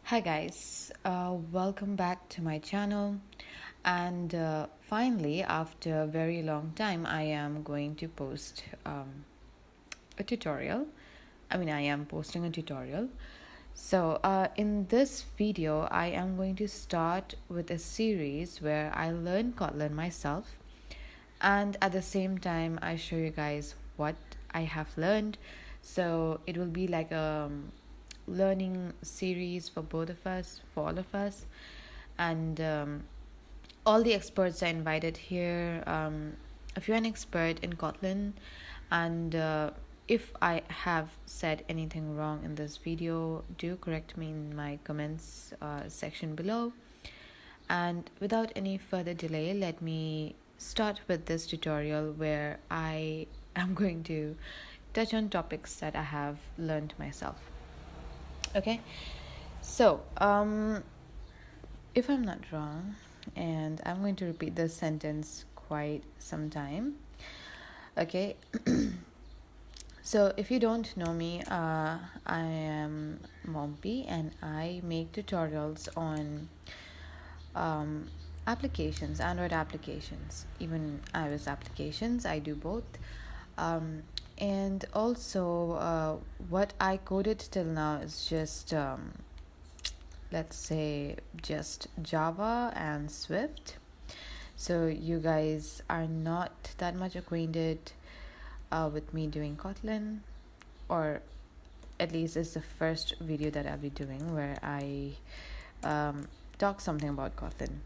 Hi guys, welcome back to my channel. And finally, after a very long time, I am going to post a tutorial. I am posting a tutorial. So, in this video, I am going to start with a series where I learn Kotlin myself, and at the same time, I show you guys what I have learned. So, it will be like a learning series for both of us, for all of us, and all the experts are invited here. If you're an expert in Kotlin, and if I have said anything wrong in this video, do correct me in my comments section below. And without any further delay, let me start with this tutorial where I am going to touch on topics that I have learned myself. Okay, so if I'm not wrong, and I'm going to repeat this sentence quite some time. Okay, so if you don't know me, I am Mompi and I make tutorials on applications, Android applications, even iOS applications. I do both. And also, what I coded till now is just let's say just Java and Swift. So you guys are not that much acquainted with me doing Kotlin, or at least it's the first video that I'll be doing where I talk something about Kotlin.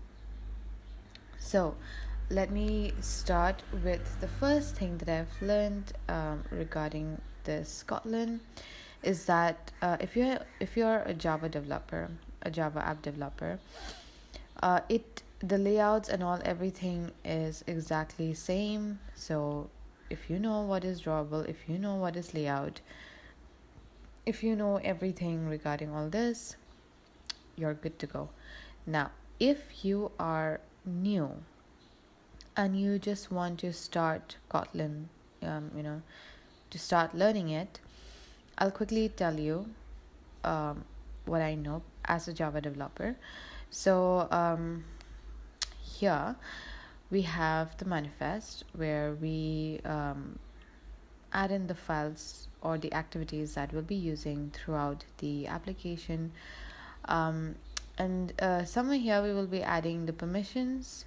So let me start with the first thing that I've learned regarding this Kotlin is that if you're a Java developer, a Java app developer, the layouts and all everything is exactly same. So if you know what is drawable, if you know what is layout, if you know everything regarding all this, you're good to go. Now, if you are new and you just want to start Kotlin, to start learning it, I'll quickly tell you what I know as a Java developer. So here we have the manifest where we add in the files or the activities that we'll be using throughout the application. And somewhere here we will be adding the permissions.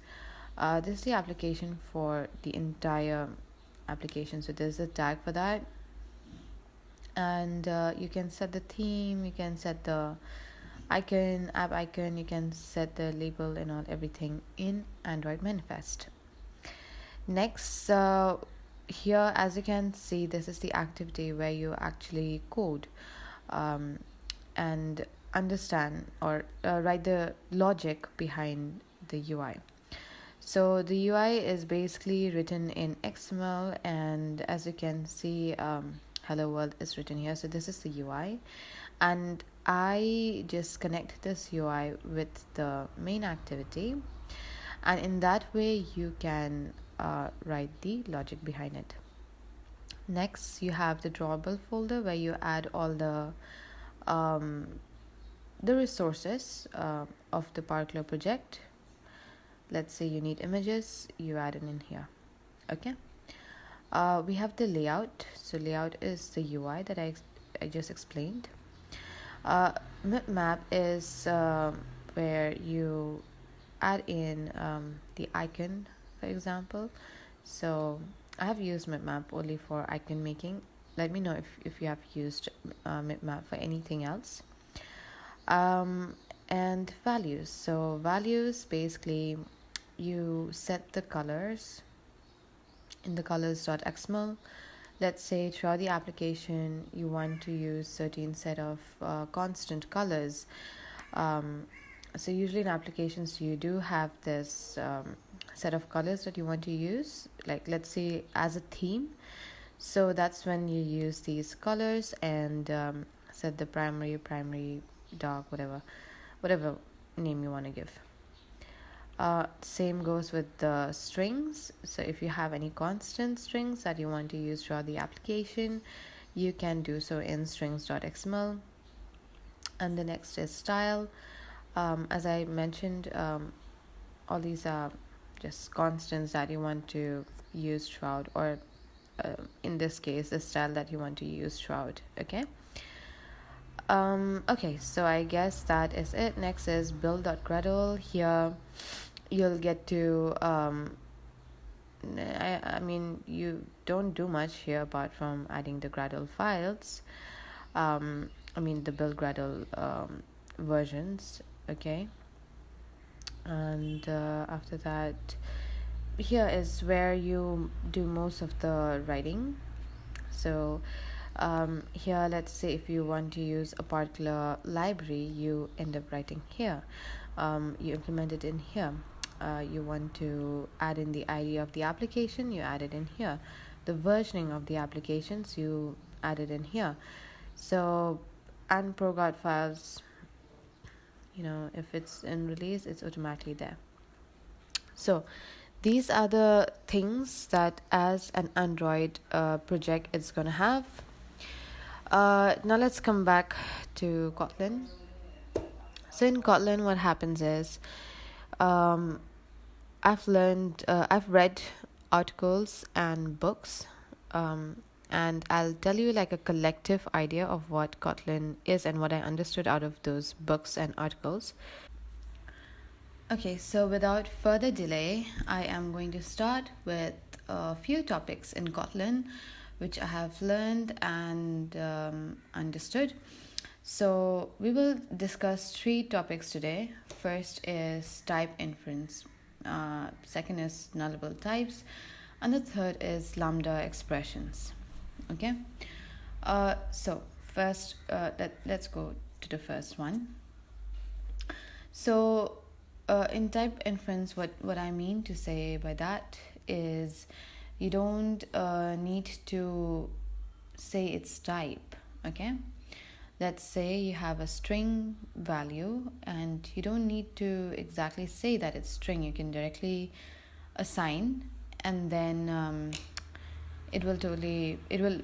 This is the application for the entire application. So there's a tag for that. And you can set the theme, you can set the app icon, you can set the label and all everything in Android manifest. Next, here as you can see, this is the activity where you actually code and understand or write the logic behind the UI. So the UI is basically written in XML, and as you can see, hello world is written here. So this is the UI, and I just connect this UI with the main activity, and in that way you can write the logic behind it. Next, you have the Drawable folder where you add all the resources of the particular project. Let's say you need images, you add it in here. Okay. We have the layout. So layout is the UI that I just explained. Map is where you add in the icon, for example. So I have used map only for icon making. Let me know if you have used map for anything else. And values. So values, basically you set the colors in the colors.xml. Let's say throughout the application you want to use certain set of constant colors. So usually in applications you do have this set of colors that you want to use, like let's say as a theme. So that's when you use these colors and set the primary, dark, whatever name you want to give. Same goes with the strings. So if you have any constant strings that you want to use throughout the application, you can do so in strings.xml. And the next is style. As I mentioned, all these are just constants that you want to use throughout, or in this case, the style that you want to use throughout. Okay. Okay, so I guess that is it. Next is build.gradle. Here you'll get to I mean, you don't do much here apart from adding the Gradle files. I mean, the build Gradle versions. Okay, and after that, here is where you do most of the writing. So here, let's say if you want to use a particular library, you end up writing here. You implement it in here. You want to add in the ID of the application, you add it in here. The versioning of the applications, you add it in here. So, and ProGuard files, if it's in release, it's automatically there. So these are the things that as an Android project it's going to have. Now let's come back to Kotlin. So in Kotlin, what happens is I've read articles and books, and I'll tell you like a collective idea of what Kotlin is and what I understood out of those books and articles. Okay, so without further delay, I am going to start with a few topics in Kotlin which I have learned and understood. So we will discuss 3 topics today. First is type inference, second is nullable types, and the third is Lambda expressions. Okay, so first let's go to the first one. So in type inference, what I mean to say by that is you don't need to say its type. Okay, let's say you have a string value and you don't need to exactly say that it's string. You can directly assign, and then it will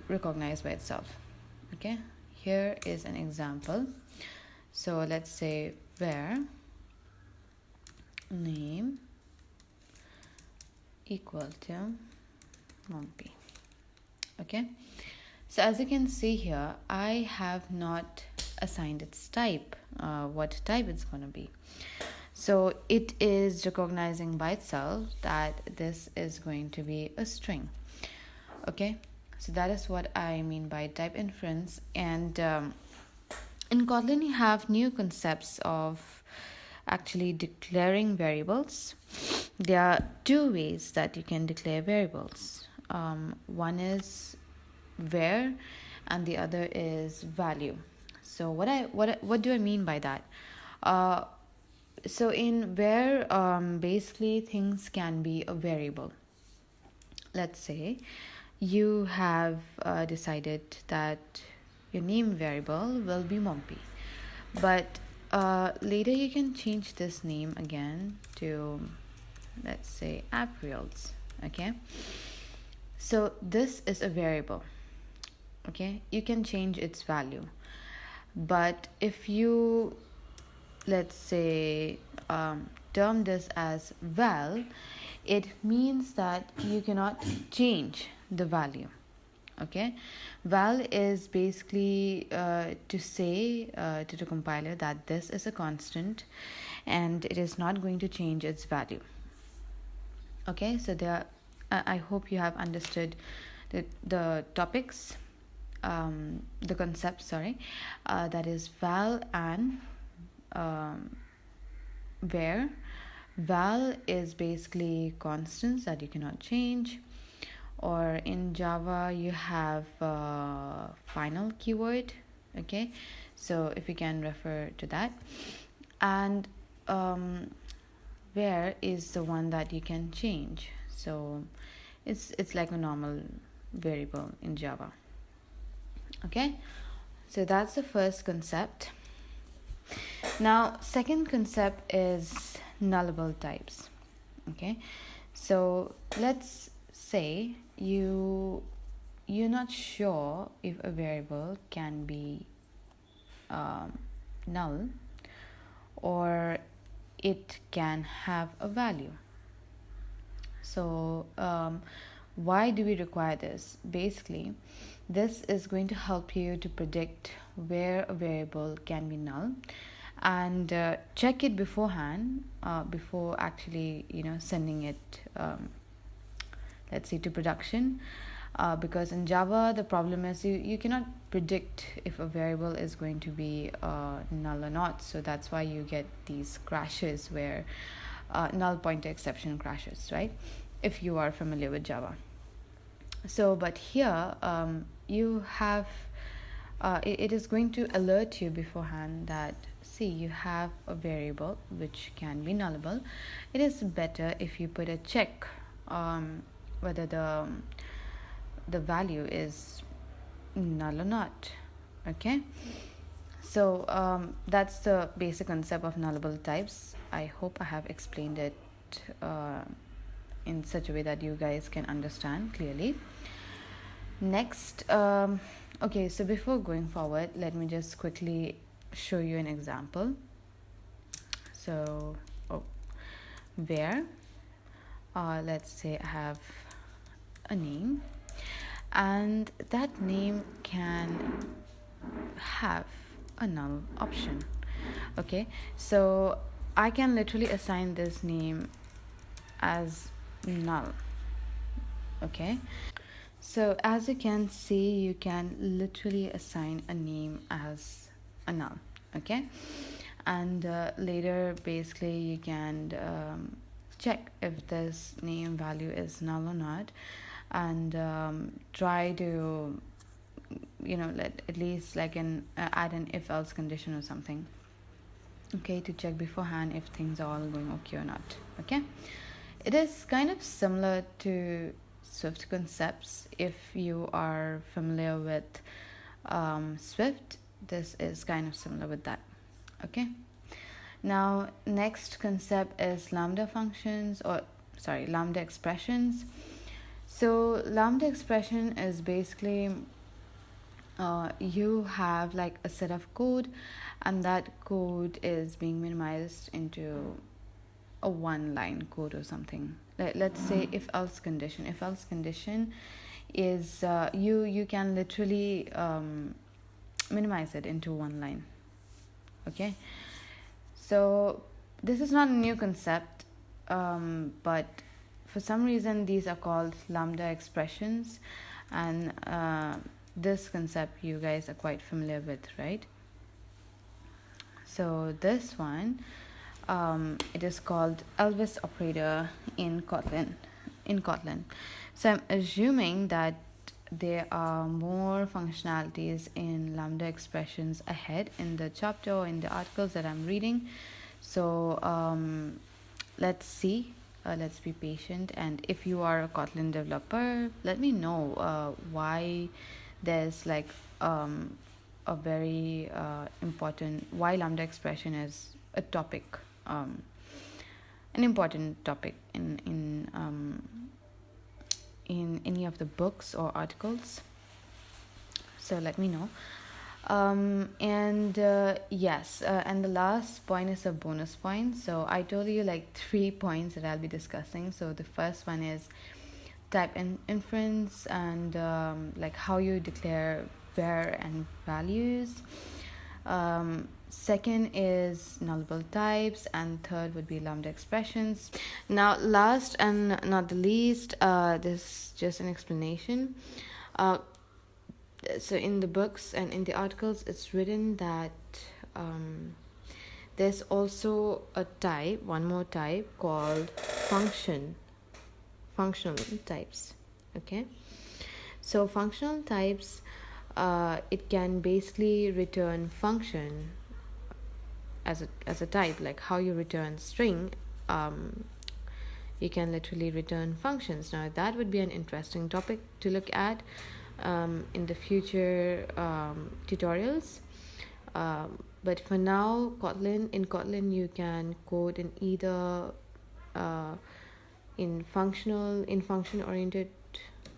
recognize by itself. Okay, here is an example. So let's say var name equal to Mompy. Okay, so as you can see here, I have not assigned its type, what type it's going to be. So it is recognizing by itself that this is going to be a string. Okay, so that is what I mean by type inference. And in Kotlin, you have new concepts of actually declaring variables. There are 2 ways that you can declare variables. One is var and the other is value. So what do I mean by that? So in var, basically things can be a variable. Let's say you have decided that your name variable will be Mompy, but later you can change this name again to, let's say, Aprils. Okay, so this is a variable. Okay, you can change its value, but if you, let's say, term this as val, it means that you cannot change the value. Okay, val is basically to say to the compiler that this is a constant and it is not going to change its value. Okay, so I hope you have understood the topics, the concept, that is val and var. Val is basically constants that you cannot change, or in Java you have final keyword. Okay, so if you can refer to that, and var is the one that you can change. So it's like a normal variable in Java. Okay, so that's the first concept. Now second concept is nullable types. Okay, so let's say you're not sure if a variable can be null, or it can have a value. So why do we require this? Basically, this is going to help you to predict where a variable can be null, and check it beforehand, before actually sending it, let's say, to production. Because in Java, the problem is you cannot predict if a variable is going to be null or not. So that's why you get these crashes where null pointer exception crashes, right? If you are familiar with Java. So, but here you have, it is going to alert you beforehand that, see, you have a variable which can be nullable. It is better if you put a check whether the value is null or not. Okay, so that's the basic concept of nullable types. I hope I have explained it in such a way that you guys can understand clearly. Next, okay, so before going forward, let me just quickly show you an example. So where let's say I have a name, and that name can have a null option. Okay, so I can literally assign this name as null. Okay, so as you can see, you can literally assign a name as a null. Okay, and later basically you can check if this name value is null or not, and try to let at least like add an if else condition or something, okay, to check beforehand if things are all going okay or not. Okay, it is kind of similar to Swift concepts. If you are familiar with Swift, this is kind of similar with that. Okay, now next concept is Lambda functions, or sorry, Lambda expressions. So Lambda expression is basically you have like a set of code, and that code is being minimized into a one line code or something. Let's say if else condition is you can literally minimize it into one line. Okay, so this is not a new concept, but for some reason these are called Lambda expressions, and this concept you guys are quite familiar with, right? So this one, it is called Elvis operator in Kotlin. So I'm assuming that there are more functionalities in Lambda expressions ahead in the chapter or in the articles that I'm reading. So let's see. Let's be patient, and if you are a Kotlin developer, let me know why there's like a very important, why Lambda expression is a topic, an important topic in any of the books or articles. So let me know. And yes, and the last point is a bonus point. So I told you like 3 points that I'll be discussing. So the first one is type inference, and like how you declare var and values. Second is nullable types, and third would be Lambda expressions. Now last and not the least, this is just an explanation. So in the books and in the articles, it's written that there's also a type, one more type called functional types. Okay, so functional types, it can basically return function as a type, like how you return string. You can literally return functions. Now that would be an interesting topic to look at in the future tutorials, but for now, in Kotlin you can code in either in function oriented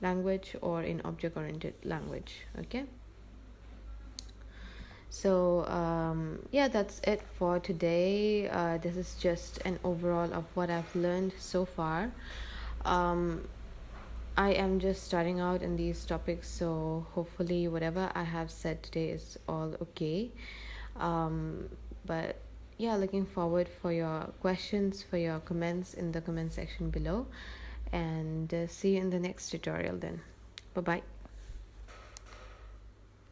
language or in object oriented language. Okay, So yeah, that's it for today. This is just an overall of what I've learned so far. um, I am just starting out in these topics, so hopefully whatever I have said today is all okay. um, but yeah, looking forward for your questions, for your comments in the comment section below, and see you in the next tutorial then. Bye bye.